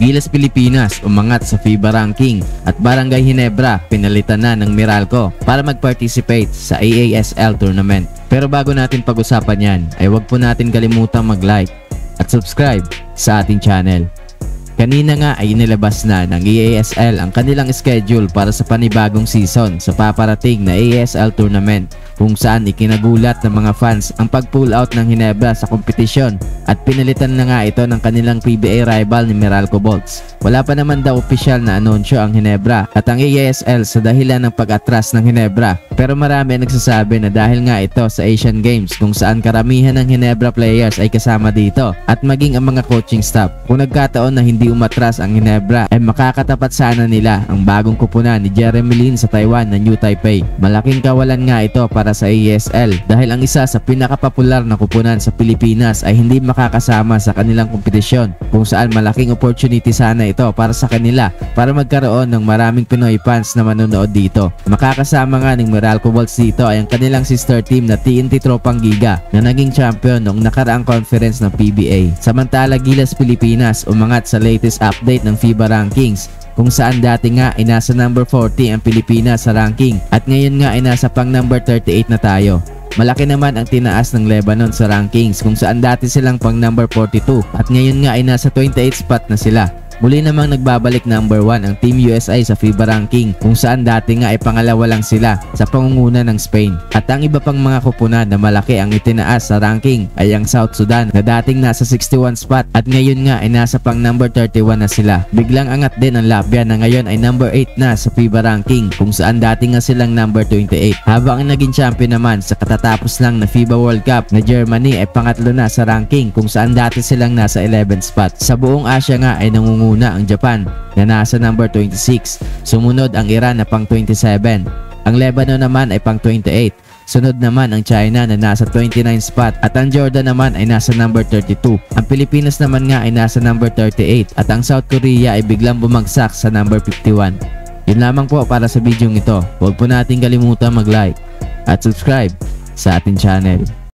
Gilas Pilipinas umangat sa FIBA ranking at Barangay Ginebra pinalitan na ng Meralco para mag-participate sa AASL tournament. Pero bago natin pag-usapan yan ay huwag po natin kalimutang mag-like at subscribe sa ating channel. Kanina nga ay inilabas na ng AASL ang kanilang schedule para sa panibagong season sa paparating na AASL tournament, kung saan ikinagulat ng mga fans ang pag-pull out ng Ginebra sa kompetisyon at pinalitan na nga ito ng kanilang PBA rival ni Meralco Bolts. Wala pa naman daw opisyal na anunsyo ang Ginebra at ang AASL sa dahilan ng pag-atras ng Ginebra, pero marami ang nagsasabi na dahil nga ito sa Asian Games kung saan karamihan ng Ginebra players ay kasama dito at maging ang mga coaching staff. Kung nagkataon na hindi umatras ang Ginebra ay makakatapat sana nila ang bagong kupunan ni Jeremy Lin sa Taiwan na New Taipei. Malaking kawalan nga ito para sa AASL dahil ang isa sa pinakapopular na kupunan sa Pilipinas ay hindi makakasama sa kanilang kompetisyon, kung saan malaking opportunity sana ito para sa kanila para magkaroon ng maraming Pinoy fans na manonood dito. Makakasama nga ng Meralco Bolts dito ay ang kanilang sister team na TNT Tropang Giga na naging champion noong nakaraang conference ng PBA. Samantala, Gilas Pilipinas umangat sa latest update ng FIBA rankings, kung saan dati nga ay nasa number 40 ang Pilipinas sa ranking at ngayon nga ay nasa pang number 38 na tayo. Malaki naman ang tinaas ng Lebanon sa rankings, kung saan dati silang pang number 42 at ngayon nga ay nasa 28 spot na sila. Muli namang nagbabalik number 1 ang Team USA sa FIBA ranking, kung saan dati nga ay pangalawa lang sila sa pangunguna ng Spain. At ang iba pang mga kupunan na malaki ang itinaas sa ranking ay ang South Sudan na dating nasa 61 spot at ngayon nga ay nasa pang number 31 na sila. Biglang angat din ang Latvia na ngayon ay number 8 na sa FIBA ranking, kung saan dati nga silang number 28. Habang ang naging champion naman sa katatapos lang na FIBA World Cup na Germany ay pangatlo na sa ranking, kung saan dati silang nasa 11 spot. Sa buong Asia nga ay nangunguna ang Japan na nasa number 26. Sumunod ang Iran na pang 27. Ang Lebanon naman ay pang 28. Sunod naman ang China na nasa 29 spot at ang Jordan naman ay nasa number 32. Ang Pilipinas naman nga ay nasa number 38 at ang South Korea ay biglang bumagsak sa number 51. Yun lamang po para sa video ito. Huwag po natin kalimutan mag-like at subscribe sa ating channel.